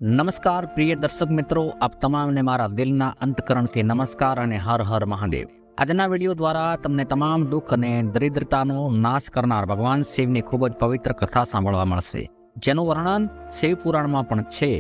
નમસ્કાર પ્રિય દર્શક મિત્રો, આપ તમામને મારા દિલના અંતકરણથી નમસ્કાર અને હર હર મહાદેવ. આજના વિડીયો દ્વારા તમને તમામ દુઃખ અને દરિદ્રતાનો નાશ કરનાર ભગવાન શિવની ખૂબ જ પવિત્ર કથા સાંભળવા મળશે, જેનું વર્ણન શિવ પુરાણમાં પણ છે.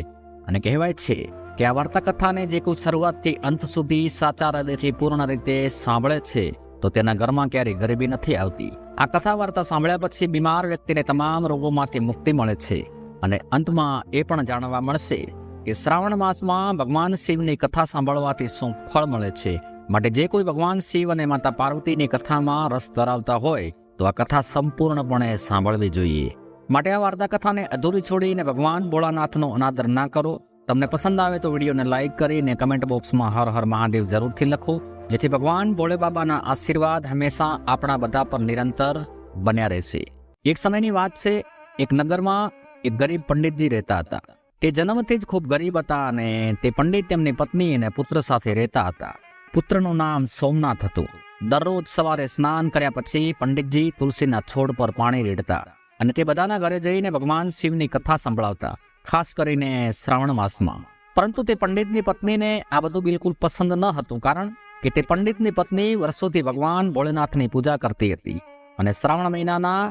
અને કહેવાય છે કે આ વાર્તા કથાને જે કોઈ શરૂઆતથી અંત સુધી સાચા હૃદયથી પૂર્ણ રીતે સાંભળે છે તો તેના ઘરમાં ક્યારેય ગરીબી નથી આવતી. આ કથા વાર્તા સાંભળ્યા પછી બીમાર વ્યક્તિને તમામ રોગોમાંથી મુક્તિ મળે છે. અને અંતમાં એ પણ જાણવા મળશે કે શ્રાવણ માસમાં ભગવાન શિવની કથા સાંભળવાથી શું ફળ મળે છે. માટે જે કોઈ ભગવાન શિવ અને માતા પાર્વતીની કથામાં રસ ધરાવતા હોય તો આ કથા સંપૂર્ણપણે સાંભળવી જોઈએ. માટે આ વાર્તા કથાને અધૂરી છોડીને ભગવાન ભોળાનાથનો અનાદર ના કરો. તમને પસંદ આવે તો વિડીયોને લાઇક કરીને કમેન્ટ બોક્સમાં હર હર મહાદેવ જરૂરથી લખો, જેથી ભગવાન ભોળે બાબાના આશીર્વાદ હંમેશા આપણા બધા પર નિરંતર બન્યા રહેશે. એક સમયની વાત છે, એક નગરમાં એક ગરીબ પંડિતજી રહેતા હતા. તે જન્મથી જ ખૂબ ગરીબ હતા અને તે પંડિત તેમની પત્ની અને પુત્ર સાથે રહેતા હતા. પુત્રનું નામ સોમનાથ હતું. દરરોજ સવારે સ્નાન કર્યા પછી પંડિતજી તુલસીના છોડ પર પાણી રેડતા અને તે બધાના ઘરે જઈને ભગવાન શિવની કથા સંભળાવતા, ખાસ કરીને શ્રાવણ માસમાં. પરંતુ તે પંડિતની પત્નીને આ બધું બિલકુલ પસંદ ન હતું, કારણ કે તે પંડિતની પત્ની વર્ષોથી ભગવાન ભોળેનાથની પૂજા કરતી હતી અને શ્રાવણ મહિનાના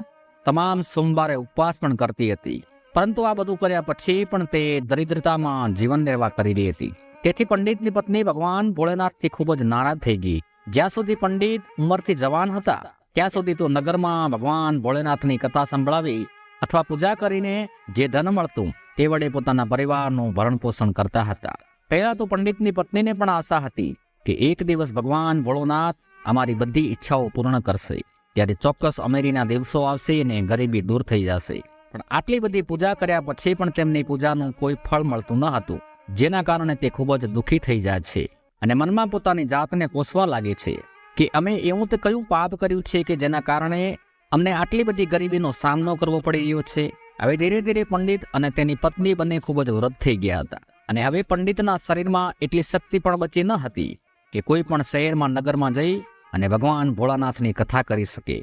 તમામ સોમવારે ઉપવાસ પણ કરતી હતી. પરંતુ આ બધું કર્યા પછી પણ તે દરિદ્રતામાં જીવન નિર્વાહ કરી રહી હતી. તેથી પંડિતની પત્ની ભગવાન ભોળેનાથથી ખૂબ જ નારાજ થઈ ગઈ. જ્યાં સુધી પંડિત ઉંમરથી જવાન હતા ત્યાં સુધી તો નગરમાં ભગવાન ભોળેનાથની કથા સંભળાવી અથવા પૂજા કરીને જે ધન મળતું તે વડે પોતાના પરિવારનું ભરણ પોષણ કરતા હતા. પહેલા તો પંડિતની પત્નીને પણ આશા હતી કે એક દિવસ ભગવાન ભોળોનાથ અમારી બધી ઈચ્છાઓ પૂર્ણ કરશે, ત્યારે ચોક્કસ અમેરીના દિવસો આવશે અને ગરીબી દૂર થઈ જશે. પણ આટલી બધી પૂજા કર્યા પછી પણ તેમની પૂજાનું કોઈ ફળ મળતું ન હતું, જેના કારણે તે ખૂબ જ દુઃખી થઈ જાય છે અને મનમાં પોતાની જાતને કોસવા લાગે છે કે અમે એવું તો કયું પાપ કર્યું છે કે જેના કારણે અમને આટલી બધી ગરીબીનો સામનો કરવો પડી રહ્યો છે. હવે ધીરે ધીરે પંડિત અને તેની પત્ની બંને ખૂબ જ વૃદ્ધ થઈ ગયા હતા અને હવે પંડિતના શરીરમાં એટલી શક્તિ પણ બચી ન હતી કે કોઈ પણ શહેરમાં નગરમાં જઈ અને ભગવાન ભોળાનાથની કથા કરી શકે.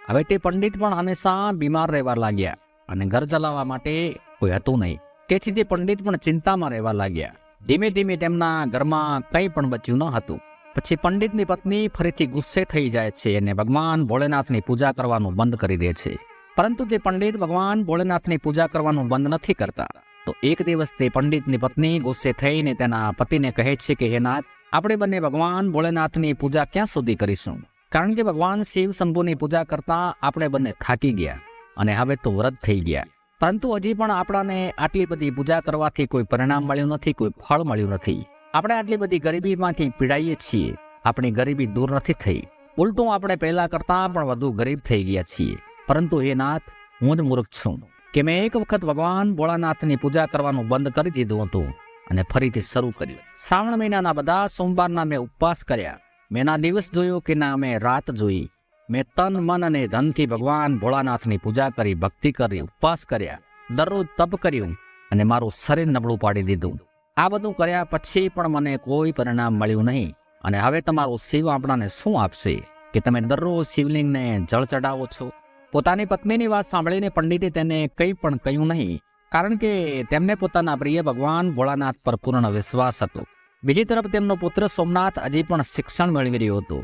હવે તે પંડિત પણ હંમેશા બીમાર રહેવા લાગ્યા અને ઘર ચલાવવા માટે કોઈ હતું નહીં. તેથી તે પંડિત પણ ચિંતામાં રહેવા લાગ્યા. ધીમે ધીમે તેમના ઘરમાં કંઈ પણ બચ્યું ન હતું. પછી પંડિતની પત્ની ફરીથી ગુસ્સે થઈ જાય છે અને ભગવાન ભોળેનાથની પૂજા કરવાનું બંધ કરી દે છે. પરંતુ તે પંડિત ભગવાન ભોળેનાથની પૂજા કરવાનું બંધ નથી કરતા. તો એક દિવસ તે પંડિતની પત્ની ગુસ્સે થઈને તેના પતિને કહે છે કે હે નાથ, આપણે બંને ભગવાન ભોળેનાથની પૂજા ક્યાં સુધી કરીશું? કારણ કે ભગવાન શિવ શંભુની પૂજા કરતા આપણે બંને થાકી ગયા અને હવે તો વ્રત થઈ ગયા. પરંતુ હજી પણ આપણાને આટલી બધી પૂજા કરવાથી કોઈ પરિણામ મળ્યું નથી, કોઈ ફળ મળ્યું નથી. આપણે આટલી બધી ગરીબીમાંથી પીડાઈએ છીએ, આપણી ગરીબી દૂર નથી થઈ, ઉલટું આપણે પહેલા કરતાં પણ વધુ ગરીબ થઈ ગયા છીએ. પરંતુ હે નાથ, હું જ મૂર્ખ છું કે મેં એક વખત ભગવાન ભોળાનાથની પૂજા કરવાનું બંધ કરી દીધું હતું અને ફરીથી શરૂ કર્યું. શ્રાવણ મહિનાના બધા સોમવારના મેં ઉપવાસ કર્યા. મેં ના દિવસ જોયો કે ના મેં રાત જોઈ. મેં તન મન અને ધનથી ભગવાન ભોળાનાથની પૂજા કરી, ભક્તિ કરી, ઉપવાસ કર્યા, દરરોજ તપ કર્યું અને મારું શરીર નબળું પાડી દીધું. આ બધું કર્યા પછી પણ મને કોઈ પરિણામ મળ્યું નહીં. અને હવે તમારો શિવ આપણાને શું આપશે કે તમે દરરોજ શિવલિંગને જળ ચડાવો છો? પોતાની પત્નીની વાત સાંભળીને પંડિતે તેને કંઈ પણ કહ્યું નહીં, કારણ કે તેમને પોતાના પ્રિય ભગવાન ભોળાનાથ પર પૂર્ણ વિશ્વાસ હતો. બીજી તરફ તેમનો પુત્ર સોમનાથ હજી પણ શિક્ષણ મેળવી રહ્યો હતો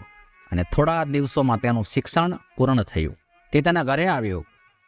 અને થોડા દિવસોમાં તેનું શિક્ષણ પૂર્ણ થયું. તે તેના ઘરે આવ્યો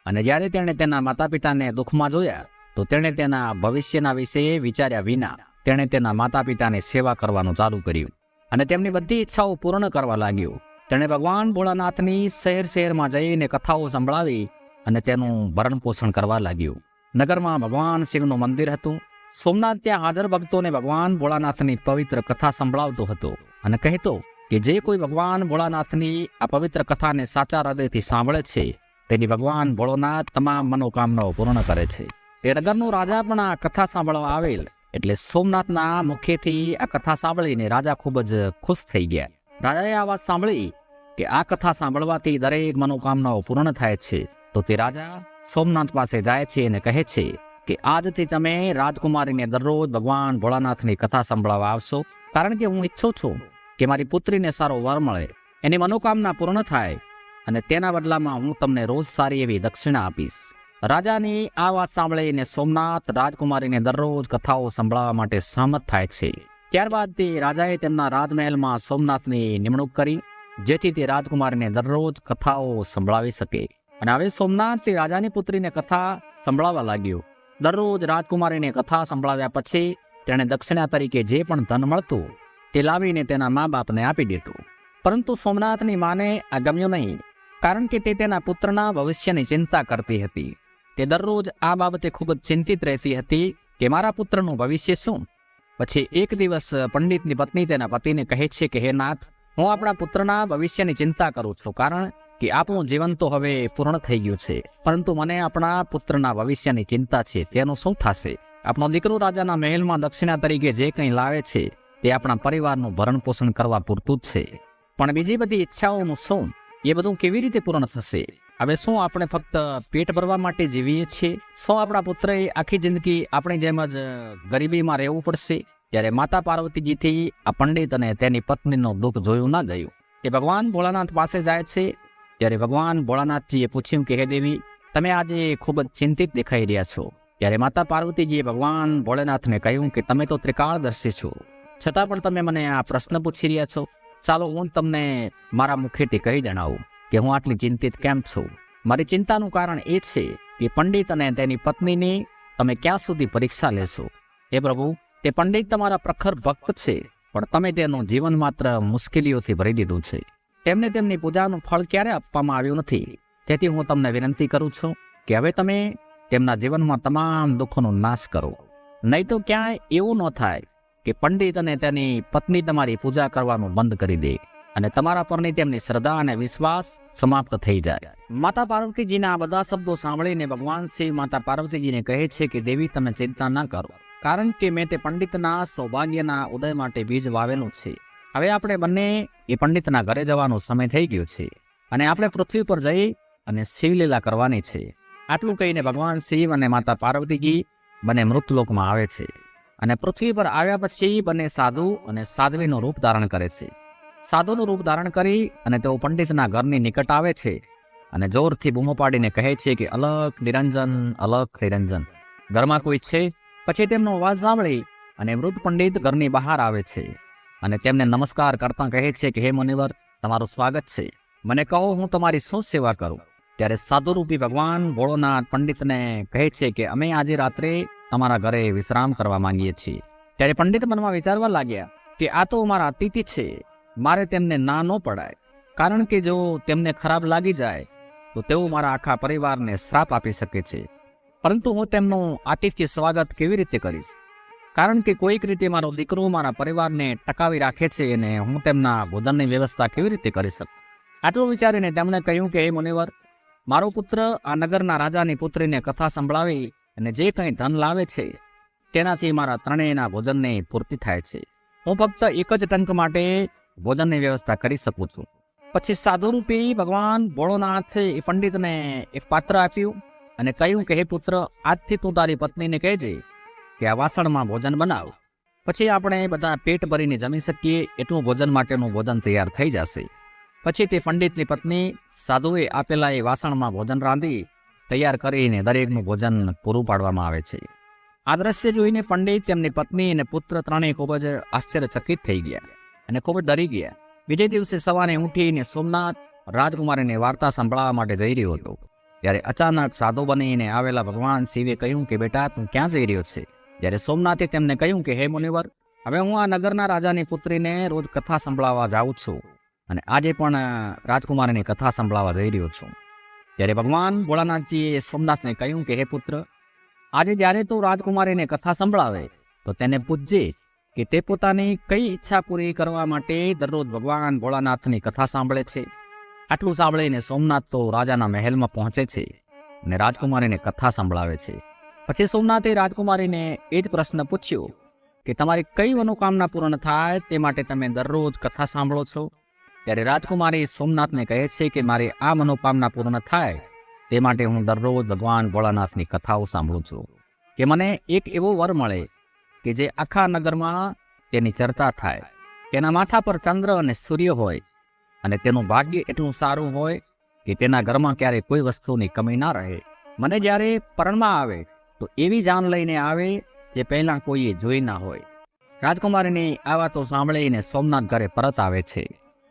અને જ્યારે તેણે તેના માતા પિતાને દુઃખમાં જોયા તો તેણે તેના ભવિષ્યના વિશે વિચાર્યા વિના તેણે તેના માતા પિતાની સેવા કરવાનું ચાલુ કર્યું અને તેમની બધી ઈચ્છાઓ પૂર્ણ કરવા લાગ્યો. તેણે ભગવાન ભોળાનાથની શહેર શહેરમાં જઈને કથાઓ સંભળાવી અને તેનું ભરણ પોષણ કરવા લાગ્યું. નગરમાં ભગવાન શિવનું મંદિર હતું. સોમનાથ ત્યાં હાજર ભક્તોને ભગવાન ભોળાનાથની પવિત્ર કથા સંભળાવતો હતો અને કહેતો કે જે કોઈ ભગવાન ભોળાનાથની આ પવિત્ર કથાને સાચા હૃદયથી સાંભળે છે તેની ભગવાન ભોળોનાથ તમામ મનોકામનાઓ પૂર્ણ કરે છે. તે નગરનો રાજા પણ આ કથા સાંભળવા આવેલ, એટલે સોમનાથના મુખેથી આ કથા સાંભળીને રાજા ખૂબ જ ખુશ થઈ ગયા. રાજાએ આ વાત સાંભળી કે આ કથા સાંભળવાથી દરેક મનોકામનાઓ પૂર્ણ થાય છે. તો તે રાજા સોમનાથ પાસે જાય છે અને કહે છે કે આજથી તમે રાજકુમારીને દરરોજ ભગવાન ભોળાનાથની કથા સંભળાવવા આવશો, કારણ કે હું ઈચ્છું છું કે મારી પુત્રીને સારો વર મળે, એની મનોકામના પૂર્ણ થાય અને તેના બદલામાં હું તમને રોજ સારી એવી દક્ષિણા આપીશ. રાજાની આ વાત સાંભળીને સોમનાથ રાજકુમારીને દરરોજ કથાઓ સંભળાવવા માટે સહમત થાય છે. ત્યારબાદ તે રાજાએ તેમના રાજમહેલમાં સોમનાથની નિમણૂક કરી, જેથી તે રાજકુમારીને દરરોજ કથાઓ સંભળાવી શકે. અને હવે સોમનાથ તે રાજાની પુત્રીને કથા સંભળાવવા લાગ્યો. દરરોજ રાજકુમારીને કથા સંભળાવ્યા પછી તેણે દક્ષિણા તરીકે જે પણ ધન મળતું તે લાવીને તેના મા બાપને આપી દીધું. પરંતુ સોમનાથની માને આ ગમ્યું નહીં, કારણ કે તે તેના પુત્રના ભવિષ્યની ચિંતા કરતી હતી. તે દરરોજ આ બાબતે ખૂબ જ ચિંતિત રહેતી હતી કે મારા પુત્રનું ભવિષ્ય શું. પછી એક દિવસ પંડિતની પત્ની તેના પતિને કહે છે કે હે નાથ, હું આપણા પુત્રના ભવિષ્યની ચિંતા કરું છું, કારણ કે આપણું જીવન તો હવે પૂર્ણ થઈ ગયું છે, પરંતુ મને આપણા પુત્રના ભવિષ્યની ચિંતા છે. તેનું શું થશે? આપણો દીકરો રાજાના મહેલમાં દક્ષિણા તરીકે જે કંઈ લાવે છે તે આપણા પરિવારનું ભરણ પોષણ કરવા પૂરતું જ છે, પણ બીજી બધી ઈચ્છાઓનું શું? એ બધું કેવી રીતે પૂર્ણ થશે? હવે શું આપણે ફક્ત પેટ ભરવા માટે જીવીએ છીએ? શું આપણા પુત્રએ આખી જિંદગી આપણી જેમ જ ગરીબીમાં રહેવું પડશે? ત્યારે માતા પાર્વતીજીથી આ પંડિત અને તેની પત્નીનું દુઃખ જોયું ના ગયું. એ ભગવાન ભોળાનાથ પાસે જાય છે. ત્યારે ભગવાન ભોળાનાથજીએ પૂછ્યું કે હે દેવી, તમે આજે ખૂબ જ ચિંતિત દેખાઈ રહ્યા છો. ત્યારે માતા પાર્વતીજીએ ભગવાન ભોળાનાથને કહ્યું કે તમે તો ત્રિકાળદર્શી છો, છતાં પણ તમે મને આ પ્રશ્ન પૂછી રહ્યા છો. ચાલો હું તમને મારા મુખેથી કહી જણાવું કે હું આટલી ચિંતિત કેમ છું. મારી ચિંતાનું કારણ એ છે કે પંડિત અને તેની પત્નીની તમે ક્યાં સુધી પરીક્ષા લેશો. હે પ્રભુ, તે પંડિત તમારા પ્રખર ભક્ત છે, પણ તમે તેનું જીવન માત્ર મુશ્કેલીઓથી ભરી દીધું છે. તેમને તેમની પૂજાનું ફળ ક્યારે આપવામાં આવ્યું નથી. તેથી હું તમને વિનંતી કરું છું કે હવે તમે તેમના જીવનમાં તમામ દુઃખોનો નાશ કરો. નહીં તો ક્યાંય એવું ન થાય કે પંડિત અને તેની પત્ની તમારી પૂજા કરવાનું બંધ કરી દે અને તમારા પરની તેમની શ્રદ્ધા અને વિશ્વાસ સમાપ્ત થઈ જાય. માતા પાર્વતીજીના આ બધા શબ્દો સાંભળીને ભગવાન શિવ માતા પાર્વતીજીને કહે છે કે દેવી, તમે ચિંતા ના કરો, કારણ કે મેં તે પંડિતના સૌભાગ્યના ઉદય માટે બીજ વાવેલું છે. હવે આપણે બંને એ પંડિતના ઘરે જવાનો સમય થઈ ગયો છે અને આપણે પૃથ્વી પર જઈ અને શિવલીલા કરવાની છે. આટલું કહીને ભગવાન શિવ અને માતા પાર્વતીજી બંને મૃતલોકમાં આવે છે અને પૃથ્વી પર આવ્યા પછી બંને સાધુ અને સાધ્વીનું રૂપ ધારણ કરે છે. સાધુનું રૂપ ધારણ કરી અને તેઓ પંડિતના ઘરની નિકટ આવે છે અને જોરથી બૂમો પાડીને કહે છે કે અલખ નિરંજન, અલખ નિરંજન. ઘરમાં કોઈ છે? પછી તેમનો અવાજ સાંભળી અને વૃદ્ધ પંડિત ઘરની બહાર આવે છે અને તેમને નમસ્કાર કરતા કહે છે કે હે મુનિવર, તમારું સ્વાગત છે. મને કહો, હું તમારી શું સેવા કરું? ત્યારે સાધુરૂપી ભગવાન ભોળોનાથ પંડિતને કહે છે કે અમે આજે રાત્રે તમારા ઘરે વિશ્રામ કરવા માંગીએ છીએ. ત્યારે પંડિત મનમાં વિચારવા લાગ્યા કે આ તો મારા અતિથિ છે, મારે તેમને ના ન પડાય, કારણ કે જો તેમને ખરાબ લાગી જાય તો તેઓ મારા આખા પરિવારને શ્રાપ આપી શકે છે. પરંતુ હું તેમનું આતિથ્ય સ્વાગત કેવી રીતે કરીશ? કારણ કે કોઈક રીતે મારો દીકરો મારા પરિવારને ટકાવી રાખે છે અને હું તેમના ભોજનની વ્યવસ્થા કેવી રીતે કરી શકું? આટલું વિચારીને તેમણે કહ્યું કે હે મુનિવર, મારો પુત્ર આ નગરના રાજાની પુત્રીને કથા સંભળાવી અને જે કંઈ ધન લાવે છે તેનાથી મારા ત્રણેયના ભોજનની પૂર્તિ થાય છે. હું ફક્ત એક જ ટંક માટે ભોજનની વ્યવસ્થા કરી શકું છું. પછી સાધુરૂપી ભગવાન ભોળોનાથે એ પંડિતને એક પાત્ર આપ્યું અને કહ્યું કે હે પુત્ર, આજથી તું તારી પત્નીને કહેજે કે આ વાસણમાં ભોજન બનાવ. પછી આપણે બધા પેટ ભરીને જમી શકીએ એટલું ભોજન માટેનું ભોજન તૈયાર થઈ જશે. પછી તે પંડિતની પત્ની સાધુએ આપેલા એ વાસણમાં ભોજન રાંધી તૈયાર કરીને દરેકનું ભોજન પૂરું પાડવામાં આવે છે. આ દ્રશ્ય જોઈને પંડિત, તેમની પત્ની અને પુત્ર ત્રણેય ખૂબ જ આશ્ચર્યચકિત થઈ ગયા અને ખૂબ જ ડરી ગયા. બીજે દિવસે સવારે ઉઠીને સોમનાથ રાજકુમારીને વાર્તા સંભળાવવા માટે જઈ રહ્યો હતો. ત્યારે અચાનક સાધુ બનીને આવેલા ભગવાન શિવે કહ્યું કે બેટા, તું ક્યાં જઈ રહ્યો છે? ત્યારે સોમનાથે તેમને કહ્યું કે હે મુનિવર, હવે હું આ નગરના રાજાની પુત્રીને રોજ કથા સંભળાવવા જાઉં છું અને આજે પણ રાજકુમારીની કથા સંભળાવવા જઈ રહ્યો છું. ત્યારે ભગવાન ભોળાનાથજીએ સોમનાથને કહ્યું કે હે પુત્ર, આજે જ્યારે તું રાજકુમારીને કથા સંભળાવે તો તેને પૂછજે કે તે પોતાની કઈ ઈચ્છા પૂરી કરવા માટે દરરોજ ભગવાન ભોળાનાથની કથા સાંભળે છે. આટલું સાંભળીને સોમનાથ તો રાજાના મહેલમાં પહોંચે છે અને રાજકુમારીને કથા સંભળાવે છે. પછી સોમનાથે રાજકુમારીને એ જ પ્રશ્ન પૂછ્યો કે તમારી કઈ મનોકામના પૂર્ણ થાય તે માટે તમે દરરોજ કથા સાંભળો છો? ત્યારે રાજકુમારી સોમનાથને કહે છે કે મારી આ મનોકામના પૂર્ણ થાય તે માટે હું દરરોજ ભગવાન ભોળાનાથની કથાઓ સાંભળું છું, કે મને એક એવો વર મળે કે જે આખા નગરમાં તેની ચર્ચા થાય, તેના માથા પર ચંદ્ર અને સૂર્ય હોય અને તેનું ભાગ્ય એટલું સારું હોય કે તેના ઘરમાં ક્યારેય કોઈ વસ્તુની કમી ના રહે. મને જ્યારે પરણમાં આવે તો એવી જાન લઈને આવે જે પહેલાં કોઈએ જોઈ ના હોય. રાજકુમારીની આ વાતો સાંભળીને સોમનાથ ઘરે પરત આવે છે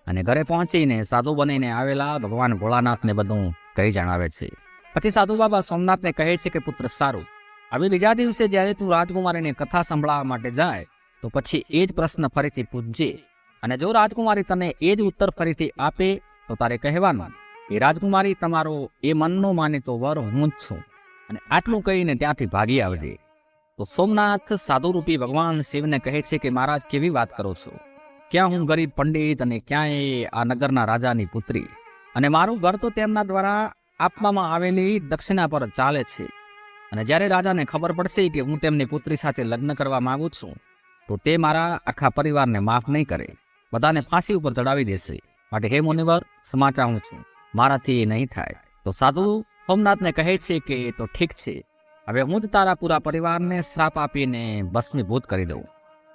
અને ઘરે પહોંચીને સાધુ બનીને આવેલા ભગવાન ભોળાનાથને બધું કહી જણાવે છે. પછી સાધુ બાબા સોમનાથને કહે છે કે પુત્ર સારું, હવે બીજા દિવસે જ્યારે તું રાજકુમારીની કથા સંભળાવવા માટે જાય તો પછી એ જ પ્રશ્ન ફરીથી પૂછજે, અને જો રાજકુમારી તને એ જ ઉત્તર ફરીથી આપે તો તારે કહેવાનું એ રાજકુમારી તમારો એ મનનો માનીતો વર હું જ છું, અને આટલું કહીને ત્યાંથી ભાગી આવજે. તો સોમનાથ સાધુરૂપી ભગવાન શિવને કહે છે કે મહારાજ કેવી વાત કરો છો, ક્યાં હું ગરીબ પંડિત અને ક્યાં એ આ નગરના રાજાની પુત્રી, અને મારું ઘર તો તેમના દ્વારા આપવામાં આવેલી દક્ષિણા પર ચાલે છે, અને જ્યારે રાજાને ખબર પડશે કે હું તેમની પુત્રી સાથે લગ્ન કરવા માંગુ છું તો તે મારા આખા પરિવારને માફ નહીં કરે, બધાને ફાંસી ઉપર ચડાવી દેશે. માટે હે મુનિવર, સમાચાર હું છું, મારાથી એ નહીં થાય. તો સાધુ સોમનાથને કહે છે કે તો ઠીક છે, હવે હું જ તારા પૂરા પરિવારને શ્રાપ આપીને ભસ્મીભૂત કરી દઉં.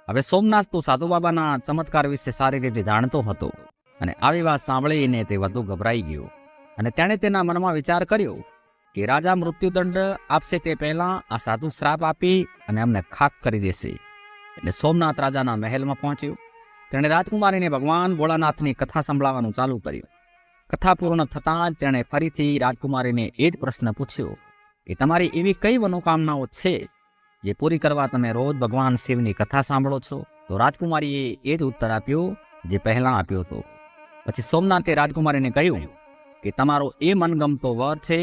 હવે સોમનાથ તો સાધુ બાબાના ચમત્કાર વિશે સારી રીતે જાણતો હતો, અને આવી વાત સાંભળીને તે વધુ ગભરાઈ ગયો, અને તેણે તેના મનમાં વિચાર કર્યો કે રાજા મૃત્યુદંડ આપશે તે પહેલાં આ સાધુ શ્રાપ આપી અને અમને ખાક કરી દેશે. એટલે સોમનાથ રાજાના મહેલમાં પહોંચ્યો. તેણે રાજકુમારીને ભગવાન ભોળાનાથની કથા સંભળાવવાનું ચાલુ કર્યું. કથા પૂર્ણ થતાં જ તેણે ફરીથી રાજકુમારીને એ જ પ્રશ્ન પૂછ્યો કે તમારી એવી કઈ મનોકામનાઓ છે જે પૂરી કરવા તમે રોજ ભગવાન શિવની કથા સાંભળો છો? તો રાજકુમારીએ એ જ ઉત્તર આપ્યો જે પહેલાં આપ્યો હતો. પછી સોમનાથે રાજકુમારીને કહ્યું કે તમારો એ મનગમતો વર છે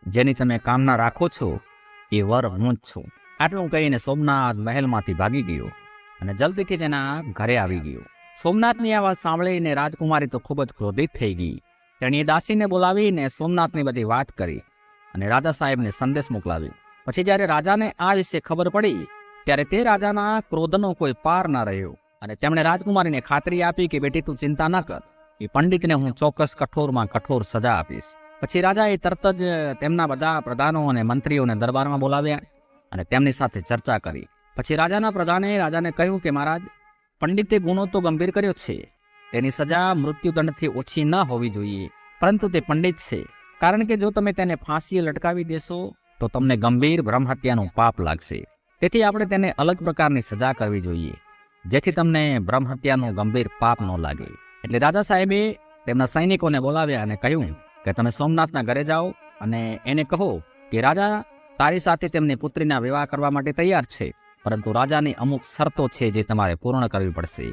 જેની તમે કામના રાખો છો, એ વર હું જ છું. આટલું કહીને સોમનાથ મહેલમાંથી ભાગી ગયો અને જલ્દીથી તેના ઘરે આવી ગયો. સોમનાથની આ વાત સાંભળીને રાજકુમારી તો ખૂબ જ ક્રોધિત થઈ ગઈ. તેણે દાસીને બોલાવીને સોમનાથની બધી વાત કરી અને રાજા સાહેબને સંદેશ મોકલાવ્યો. પછી જ્યારે રાજાને આ વિશે ખબર પડી ત્યારે તે રાજાના ક્રોધનો કોઈ પાર ન રહ્યો, અને તેમણે રાજકુમારીને ખાતરી આપી કે બેટી તું ચિંતા ન કર, એ પંડિતને હું ચોક્કસ કઠોરમાં કઠોર સજા આપીશ. પછી રાજાએ તરત જ તેમના બધા પ્રધાનો અને મંત્રીઓને દરબારમાં બોલાવ્યા અને તેમની સાથે ચર્ચા કરી. પછી રાજાના પ્રધાને રાજાને કહ્યું કે મહારાજ, પંડિતે ગુનો તો ગંભીર કર્યો છે, તેની સજા મૃત્યુદંડથી ઓછી ન હોવી જોઈએ, પરંતુ તે પંડિત છે, કારણ કે જો તમે તેને ફાંસીએ લટકાવી દેશો તો તમને ગંભીર બ્રહ્મહત્યાનું પાપ લાગશે. તેથી આપણે તેને અલગ પ્રકારની સજા કરવી જોઈએ જેથી તમને બ્રહ્મહત્યાનું ગંભીર પાપ ન લાગે. એટલે રાજા સાહેબે તેમના સૈનિકોને બોલાવ્યા અને કહ્યું કે તમે સોમનાથના ઘરે જાઓ અને એને કહો કે રાજા તારી સાથે તેમની પુત્રીના વિવાહ કરવા માટે તૈયાર છે, પરંતુ રાજાની અમુક શરતો છે જે તમારે પૂર્ણ કરવી પડશે.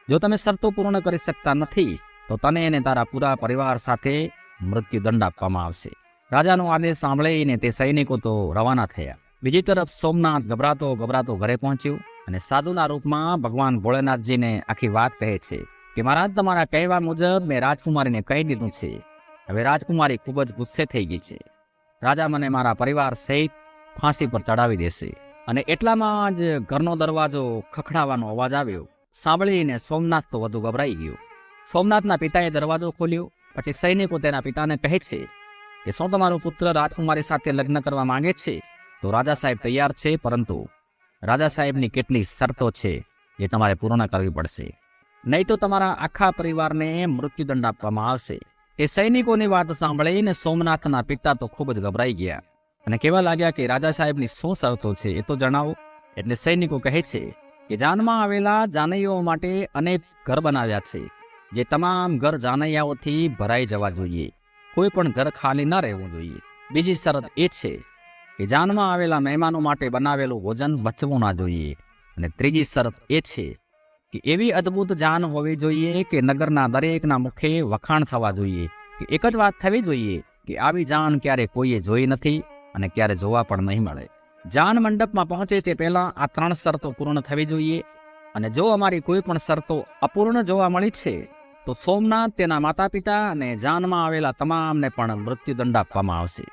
જો તમે શરતો પૂર્ણ કરી શકતા નથી તો તને એને તારા પૂરા પરિવાર સાથે મૃત્યુદંડ આપવામાં આવશે. રાજાનો આદેશ સાંભળીને તે સૈનિકો તો રવાના થયા. બીજી તરફ સોમનાથ ગભરાતો ઘરે પહોંચ્યો અને સાધુના રૂપમાં ભગવાન ભોળેનાથજીને આખી વાત કહે છે કે મહારાજ, તમારા કહેવા મુજબ મેં રાજકુમારીને કહી દીધું છે. હવે રાજકુમારી ખૂબ જ ગુસ્સે થઈ ગઈ છે. રાજા મને મારા પરિવાર સહિત ફાંસી પર ચડાવી દેશે. અને એટલામાં જ ઘરનો દરવાજો ખખડાવવાનો અવાજ આવ્યો. સાંભળીને સોમનાથ તો વધુ ગભરાઈ ગયો. સોમનાથના પિતાએ દરવાજો ખોલ્યો. પછી સૈનિકો તેના પિતાને કહે છે કે શું તમારો પુત્ર રાજકુમારી સાથે લગ્ન કરવા માંગે છે? તો રાજા સાહેબ તૈયાર છે, પરંતુ રાજા સાહેબની કેટલી શરતો છે એ તમારે પૂર્ણ કરવી પડશે, નહીં તો તમારા આખા પરિવારને મૃત્યુદંડ આપવામાં આવશે. એ સૈનિકોની વાત સાંભળીને સોમનાથના પિતા તો ખૂબ જ ગભરાઈ ગયા અને કહેવા લાગ્યા કે રાજા સાહેબની શું શરતો છે એ તો જણાવો. એટલે સૈનિકો કહે છે કે જાનમાં આવેલા જાનૈયાઓ માટે અનેક ઘર બનાવ્યા છે, જે તમામ ઘર જાનૈયાઓથી ભરાઈ જવા જોઈએ, કોઈ પણ ઘર ખાલી ન રહેવું જોઈએ. બીજી શરત એ છે કે જાનમાં આવેલા મહેમાનો માટે બનાવેલું ભોજન બચવું ના જોઈએ. અને ત્રીજી શરત એ છે કે એવી અદ્ભુત જાન હોવી જોઈએ કે નગરના દરેકના મુખે વખાણ થવા જોઈએ, કે એક જ વાત થવી જોઈએ કે આવી જાન ક્યારે કોઈએ જોઈ નથી અને ક્યારે જોવા પણ નહીં મળે. જાન મંડપમાં પહોંચે તે પહેલાં આ 3 શરતો પૂર્ણ થવી જોઈએ, અને જો અમારી કોઈ પણ શરતો અપૂર્ણ જોવા મળી છે તો સોમનાથ, તેના માતા પિતા અને જાનમાં આવેલા તમામને પણ મૃત્યુદંડ આપવામાં આવશે.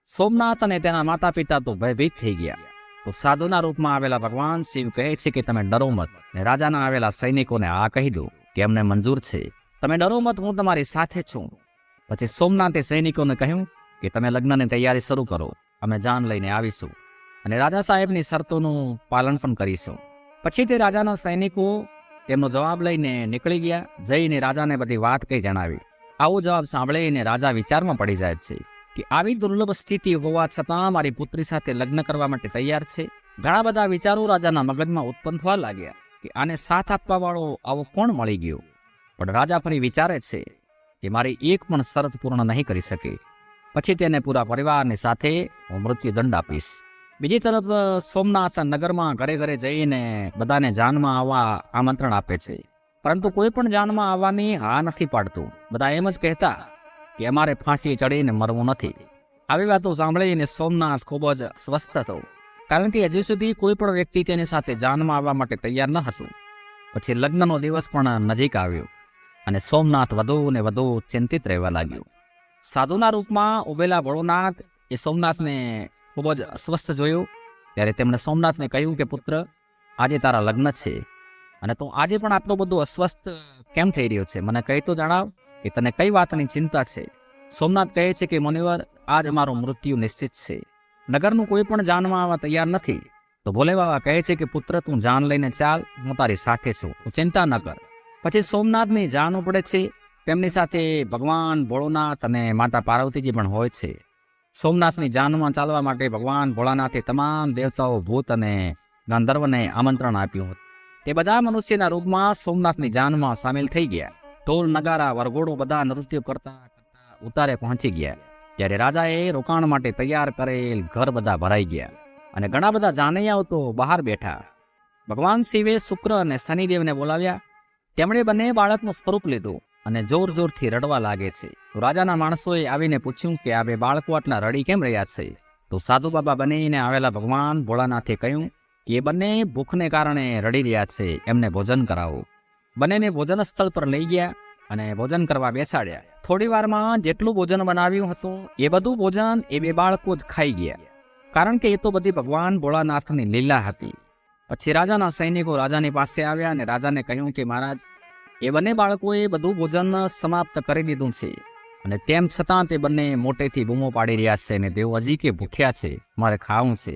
સોમનાથ અને તેના માતા પિતા તો ભયભીત થઈ ગયા. તો સાધુના રૂપમાં આવેલા ભગવાન શિવ કહે છે કે તમે ડરો મત, ને રાજાના આવેલા સૈનિકોને આ કહી દો કે અમને મંજૂર છે, તમે ડરો મત, હું તમારી સાથે છું. પછી સોમનાથે સૈનિકોને કહ્યું કે તમે લગ્નની તૈયારી શરૂ કરો, અમે જાન લઈને આવીશું અને રાજા સાહેબની શરતોનું પાલન પણ કરીશું. પછી તે રાજાના સૈનિકો તેમનો જવાબ લઈને નીકળી ગયા. જઈને રાજાને બધી વાત કંઈ જણાવી. આવો જવાબ સાંભળીને રાજા વિચારમાં પડી જાય છે કે આવી દુર્લભ સ્થિતિ હોવા છતાં મારી પુત્રી સાથે લગ્ન કરવા માટે તૈયાર છે. ઘણા બધા વિચારો રાજાના મગજમાં ઉત્પન્ન થવા લાગ્યા કે આને સાથ આપવા વાળો આવો કોણ મળી ગયો. પણ રાજા ફરી વિચારે છે કે મારી એક પણ શરત પૂર્ણ નહીં કરી શકે, પછી તેને પૂરા પરિવારની સાથે હું મૃત્યુદંડ આપીશ. બીજી તરફ સોમનાથ નગરમાં ઘરે ઘરે જઈને બધાને જાનમાં આવવા આમંત્રણ આપે છે, પરંતુ કોઈ પણ જાનમાં આવવાની હા નથી પાડતું. બધા એમ જ કહેતા કે અમારે ફાંસી ચડીને મરવું નથી. આવી વાતો સાંભળીને સોમનાથ ખૂબ જ સ્વસ્થ હતો, કારણ કે હજી સુધી કોઈ પણ વ્યક્તિ તેની સાથે જાનમાં આવવા માટે તૈયાર ન હતું. પછી લગ્નનો દિવસ પણ નજીક આવ્યો અને સોમનાથ વધુ ને વધુ ચિંતિત રહેવા લાગ્યો. સાધુના રૂપમાં ઉભેલા ભોળોનાથ એ સોમનાથને ખૂબ જ અસ્વસ્થ જોયું. ત્યારે તેમણે સોમનાથને કહ્યું કે પુત્ર, આજે તારા લગ્ન છે અને તું આજે પણ આટલો બધો અસ્વસ્થ કેમ થઈ રહ્યો છે? મને કહી તો જણાવ કે તને કઈ વાતની ચિંતા છે. સોમનાથ કહે છે કે મુનિવર, આજ મારું મૃત્યુ નિશ્ચિત છે. નગરનું કોઈ પણ જાનમાં આવવા તૈયાર નથી. તો ભોલે બાબા કહે છે કે પુત્ર, તું જાન લઈને ચાલ, હું તારી સાથે છું, તું ચિંતા ન કર. પછી સોમનાથની જાન ઉપડે છે. તેમની સાથે ભગવાન ભોળોનાથ અને માતા પાર્વતીજી પણ હોય છે. સોમનાથની જાનમાં ચાલવા માટે ભગવાન ભોળાનાથે તમામ દેવતાઓ, ભૂત અને ગંધર્વને આમંત્રણ આપ્યું હતું. તે બધા મનુષ્યના રૂપમાં સોમનાથની જાનમાં સામેલ થઈ ગયા. ઢોલ, નગારા, વરઘોડો બધા નૃત્ય કરતા કરતા ઉતારે પહોંચી ગયા. ત્યારે રાજાએ રોકાણ માટે તૈયાર કરેલ ઘર બધા ભરાઈ ગયા અને ઘણા બધા જાનૈયાઓ તો બહાર બેઠા. ભગવાન શિવે શુક્ર અને શનિદેવને બોલાવ્યા. તેમણે બંને બાળકનું સ્વરૂપ લીધું અને જોર જોરથી રડવા લાગે છે. તો રાજાના માણસોએ આવીને પૂછ્યું કે આ બે બાળકો આટલા રડી કેમ રહ્યા છે? તો સાધુ બાબા બનીને આવેલા ભગવાન ભોળાનાથે કહ્યું કે એ બંને ભૂખને કારણે રડી રહ્યા છે, એમને ભોજન કરાવો. બંનેને ભોજન સ્થળ પર લઈ ગયા અને ભોજન કરવા બેસાડ્યા. થોડી વારમાં જેટલું ભોજન બનાવ્યું હતું એ બધું ભોજન એ બે બાળકો જ ખાઈ ગયા, કારણ કે એ તો બધી ભગવાન ભોળાનાથની લીલા હતી. પછી રાજાના સૈનિકો રાજાની પાસે આવ્યા અને રાજાને કહ્યું કે મહારાજ, એ બંને બાળકોએ બધું ભોજન સમાપ્ત કરી દીધું છે અને તેમ છતાં તે બંને મોટેથી બૂમો પાડી રહ્યા છે અને તેઓ હજી કે ભૂખ્યા છે, મારે ખાવું છે.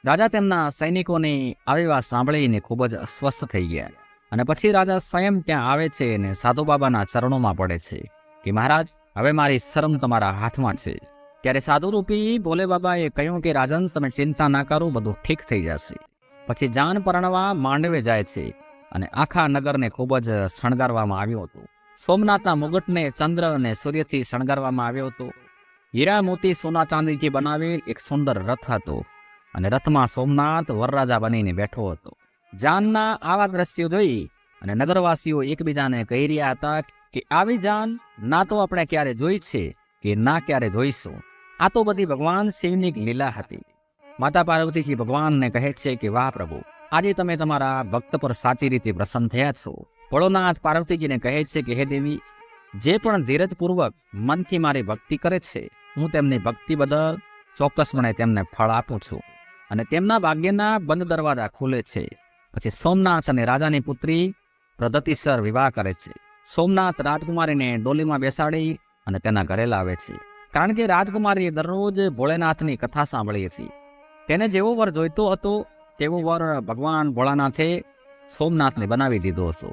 રાજા તેમના સૈનિકોની આવી વાત સાંભળીને ખૂબ જ અસ્વસ્થ થઈ ગયા અને પછી રાજા સ્વયં ત્યાં આવે છે અને સાધુ બાબાના ચરણોમાં પડે છે કે મહારાજ, હવે મારી શરમ તમારા હાથમાં છે. ત્યારે સાધુરૂપી ભોલે બાબાએ કહ્યું કે રાજન, તમે ચિંતા ના કરો, બધું ઠીક થઈ જશે. પછી જાન પરણવા માંડવે જાય છે અને આખા નગરને ખૂબ જ શણગારવામાં આવ્યું હતું. સોમનાથના મુગટને ચંદ્ર અને સૂર્યથી શણગારવામાં આવ્યો હતો. હીરા, મોતી, સોના, ચાંદીથી બનાવેલ એક સુંદર રથ હતો અને રથમાં સોમનાથ વરરાજા બનીને બેઠો હતો. જાનના આવા દ્રશ્યો જોઈ અને નગરવાસીઓ એકબીજાને કહી રહ્યા હતા કે આવી જાન ના તો આપણે ક્યારે જોઈ છે કે ના ક્યારે જોઈશું. આ તો બધી ભગવાન શિવની લીલા હતી. માતા પાર્વતીજી ભગવાનને કહે છે કે વાહ પ્રભુ, આજે તમે તમારા ભક્ત પર સાચી રીતે પ્રસન્ન થયા છો. ભોળોનાથ પાર્વતીજીને કહે છે કે હે દેવી, જે પણ ધીરજપૂર્વક મનથી મારી ભક્તિ કરે છે, હું તેમની ભક્તિ બદલ ચોક્કસપણે તેમને ફળ આપું છું અને તેમના ભાગ્યના બંધ દરવાજા ખુલે છે. પછી સોમનાથ અને રાજાની પુત્રી પ્રદતિસર વિવાહ કરે છે. સોમનાથ રાજકુમારીને ડોલીમાં બેસાડી અને તેના ઘરે લાવે છે, કારણ કે રાજકુમારીએ દરરોજ ભોળેનાથની કથા સાંભળી હતી. તેને જેવો વર જોઈતો હતો તેવો વર ભગવાન ભોળાનાથે સોમનાથને બનાવી દીધો હતો.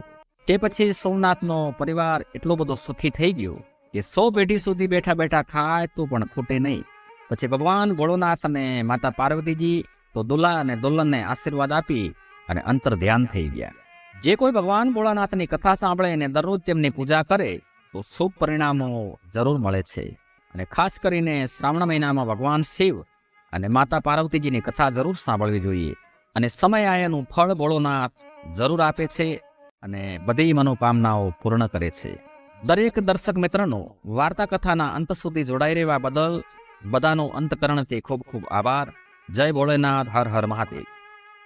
તે પછી સોમનાથનો પરિવાર એટલો બધો સુખી થઈ ગયો કે 100 પેઢી સુધી બેઠા બેઠા ખાય તો પણ ખૂટે નહીં. પછી ભગવાન ભોળોનાથ અને માતા પાર્વતીજી તો દુલ્હા અને દુલ્હનને આશીર્વાદ આપી અને અંતર ધ્યાન થઈ ગયા. જે કોઈ ભગવાન ભોળાનાથની કથા સાંભળે અને દરરોજ તેમની પૂજા કરે તો શુભ પરિણામો જરૂર મળે છે. અને ખાસ કરીને શ્રાવણ મહિનામાં ભગવાન શિવ અને માતા પાર્વતીજીની કથા જરૂર સાંભળવી જોઈએ અને સમય આયાનું ફળ ભોળોનાથ જરૂર આપે છે અને બધી મનોકામનાઓ પૂર્ણ કરે છે. દરેક દર્શક મિત્રનો વાર્તા કથાના અંત સુધી જોડાઈ રહેવા બદલ બધાનો અંતકરણથી ખૂબ ખૂબ આભાર. જય ભોળેનાથ, હર હર મહાદેવ.